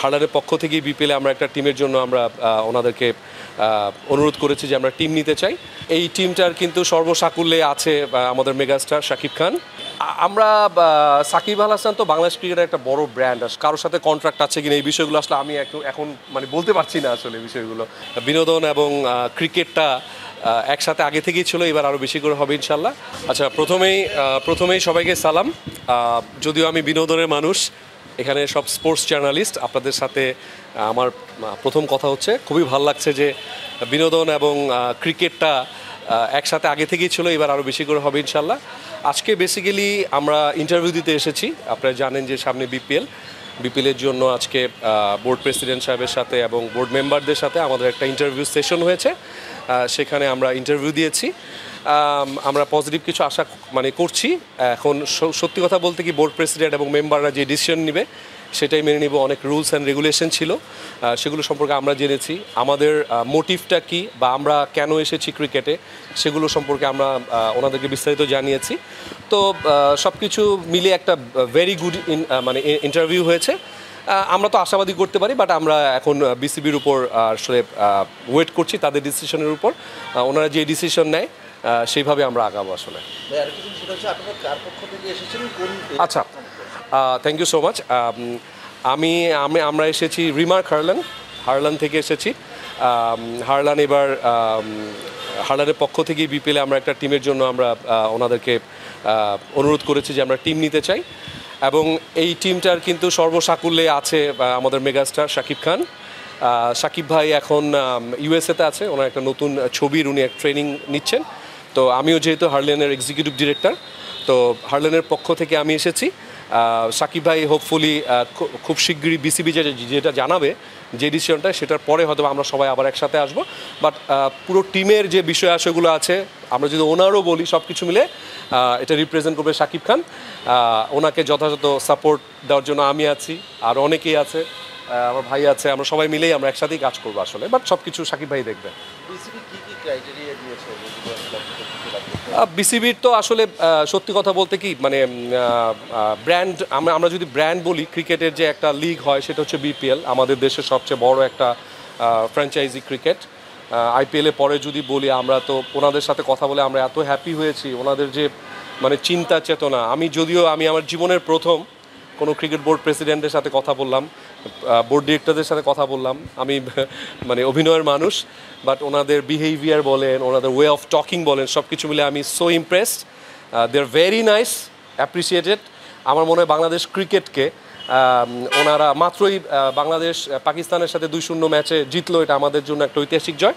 হার্লারের পক্ষ থেকেই বিপিএলে আমরা একটা টিমের জন্য আমরা ওনাদেরকে অনুরোধ করেছি যে আমরা টিম নিতে চাই। এই টিমটার কিন্তু সর্বসাকুল্যে আছে আমাদের মেগাস্টার শাকিব খান। আমরা সাকিব আল হাসান তো বাংলাদেশ ক্রিকেটের একটা বড় ব্র্যান্ড, কারোর সাথে কন্ট্রাক্ট আছে কিনা এই বিষয়গুলো আসলে আমি এখন বলতে পারছি না আসলে বিষয়গুলো। বিনোদন এবং ক্রিকেটটা একসাথে আগে থেকেই ছিল, এবার আরও বেশি করে হবে ইনশাল্লাহ। আচ্ছা, প্রথমেই সবাইকে সালাম। যদিও আমি বিনোদনের মানুষ, এখানে সব স্পোর্টস জার্নালিস্ট, আপনাদের সাথে আমার প্রথম কথা হচ্ছে খুবই ভালো লাগছে যে বিনোদন এবং ক্রিকেটটা একসাথে আগে থেকেই ছিল, এবার আরও বেশি করে হবে ইনশাল্লাহ। আজকে বেসিক্যালি আমরা ইন্টারভিউ দিতে এসেছি। আপনারা জানেন যে সামনে বিপিএলের জন্য আজকে বোর্ড প্রেসিডেন্ট সাহেবের সাথে এবং বোর্ড মেম্বারদের সাথে আমাদের একটা ইন্টারভিউ সেশন হয়েছে। সেখানে আমরা ইন্টারভিউ দিয়েছি। আমরা পজিটিভ কিছু আশা করছি। এখন সত্যি কথা বলতে কি, বোর্ড প্রেসিডেন্ট এবং মেম্বাররা যে ডিসিশন নেবে সেটাই মেনে নিব। অনেক রুলস অ্যান্ড রেগুলেশন ছিল, সেগুলো সম্পর্কে আমরা জেনেছি। আমাদের মোটিভটা কি বা আমরা কেন এসেছি ক্রিকেটে সেগুলো সম্পর্কে আমরা ওনাদেরকে বিস্তারিত জানিয়েছি। তো সব কিছু মিলে একটা ভেরি গুড ইন্টারভিউ হয়েছে। আমরা তো আশাবাদী করতে পারি, বাট আমরা এখন বিসিবির উপর আসলে ওয়েট করছি তাদের ডিসিশনের উপর। ওনারা যে ডিসিশন নেয় সেইভাবে আমরা আগাবো আসলে। আচ্ছা, থ্যাংক ইউ সো মাচ। আমরা এসেছি রিমার্ক হারলান থেকে এসেছি। হারলানের পক্ষ থেকেই বিপিএলে আমরা একটা টিমের জন্য আমরা ওনাদেরকে অনুরোধ করেছি যে আমরা টিম নিতে চাই। এবং এই টিমটার কিন্তু সর্বসাকুল্যে আছে আমাদের মেগাস্টার শাকিব খান। শাকিব ভাই এখন ইউএসএতে আছে, ওনার একটা নতুন ছবির উনি এক ট্রেনিং নিচ্ছেন। তো আমিও যেহেতু হারলানের এক্সিকিউটিভ ডিরেক্টর, তো হারলানের পক্ষ থেকে আমি এসেছি। শাকিব ভাই হোপফুলি খুব শিগগিরই বিসিবি যেটা জানাবে যে ডিসিশনটা, সেটার পরে হয়তো আমরা সবাই আবার একসাথে আসবো। বাট পুরো টিমের যে বিষয় আশয়গুলো আছে, আমরা যদি ওনারও বলি, সব কিছু মিলে এটা রিপ্রেজেন্ট করবে শাকিব খান। ওনাকে যথাযথ সাপোর্ট দেওয়ার জন্য আমি আছি, আর অনেকেই আছে, আমার ভাই আছে, আমরা সবাই মিলেই আমরা একসাথেই কাজ করবো আসলে। বাট সব কিছু শাকিব ভাই দেখবেন। বিসিবির তো আসলে সত্যি কথা বলতে কি ব্র্যান্ড, আমরা যদি ব্র্যান্ড বলি, ক্রিকেটের যে একটা লিগ হয় সেটা হচ্ছে বিপিএল, আমাদের দেশের সবচেয়ে বড় একটা ফ্র্যাঞ্চাইজি ক্রিকেট। আইপিএলের পরে যদি বলি, আমরা তো ওনাদের সাথে কথা বলে আমরা এত হ্যাপি হয়েছি। ওনাদের যে চিন্তা চেতনা, আমি আমার জীবনের প্রথম কোনো ক্রিকেট বোর্ড প্রেসিডেন্টের সাথে কথা বললাম, বোর্ড ডিরেক্টরদের সাথে কথা বললাম। আমি অভিনয়ের মানুষ, বাট ওনাদের বিহেভিয়ার বলেন, ওনাদের ওয়ে অফ টকিং বলেন, সব কিছু মিলে আমি so impressed. They are very nice, appreciated. আমার মনে হয় বাংলাদেশ ক্রিকেটকে ওনারা মাত্রই বাংলাদেশ পাকিস্তানের সাথে 2-0 ম্যাচে জিতলো, এটা আমাদের জন্য একটা ঐতিহাসিক জয়।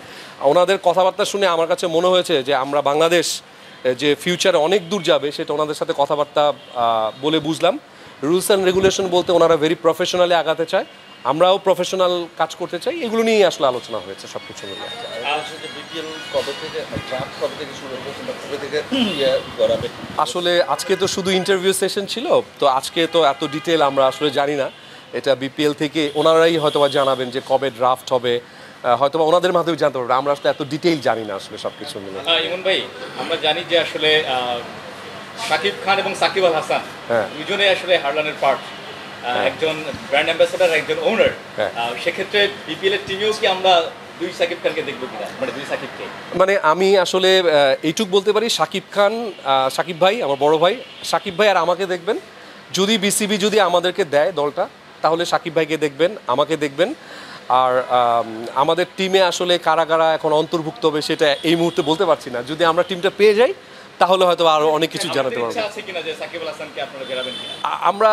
ওনাদের কথাবার্তা শুনে আমার কাছে মনে হয়েছে যে আমরা বাংলাদেশ যে ফিউচারে অনেক দূর যাবে সেটা ওনাদের সাথে কথাবার্তা বলে বুঝলাম। রুলস অ্যান্ড রেগুলেশন বলতে ওনারা ভেরি প্রফেশনালি আগাতে চায়, আমরাও প্রফেশনাল কাজ করতে চাই, এগুলো নিয়েই আসলে আলোচনা হয়েছে সব কিছু মিলে। আসলে আজকে তো শুধু ইন্টারভিউ সেশন ছিল, তো আজকে তো এত ডিটেল আমরা আসলে জানি না। এটা বিপিএল থেকে ওনারাই হয়তোবা জানাবেন যে কবে ড্রাফট হবে, হয়তোবা ওনাদের মাধ্যমে জানতে পারবে। আমরা আসলে এত ডিটেইল জানি না আসলে সব কিছু মিলে। ইমন ভাই, আমরা জানি যে আসলে শাকিব খান এবং সাকিব আল হাসান দুজনে আসলে হারলানের পার্ট, একজন ব্র্যান্ড অ্যাম্বাসেডার, একজন ওনার। সেক্ষেত্রে বিপিএল এর টিমেও কি আমরা দুই সাকিব খানকে দেখবো কিনা, দুই সাকিবকে? আমি আসলে এইটুক বলতে পারি, সাকিব ভাই আমার বড় ভাই, সাকিব ভাই আর আমাকে দেখবেন। যদি বিসিবি যদি আমাদেরকে দেয় দলটা, তাহলে সাকিব ভাইকে দেখবেন, আমাকে দেখবেন। আর আমাদের টিমে আসলে কারা কারা এখন অন্তর্ভুক্ত হবে সেটা এই মুহূর্তে বলতে পারছি না। যদি আমরা টিমটা পেয়ে যাই তাহলে হয়তো আরও অনেক কিছু জানাতে পারবো। আমরা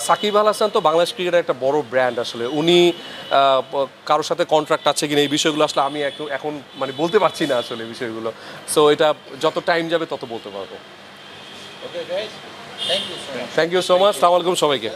সাকিব আল হাসান তো বাংলাদেশ ক্রিকেটের একটা বড় ব্র্যান্ড আসলে। উনি কারোর সাথে কন্ট্রাক্ট আছে কিনা এই বিষয়গুলো আসলে আমি এখন বলতে পারছি না আসলে বিষয়গুলো। সো এটা যত টাইম যাবে তত বলতে পারবো। Thank you so much. আসসালামু আলাইকুম সবাইকে।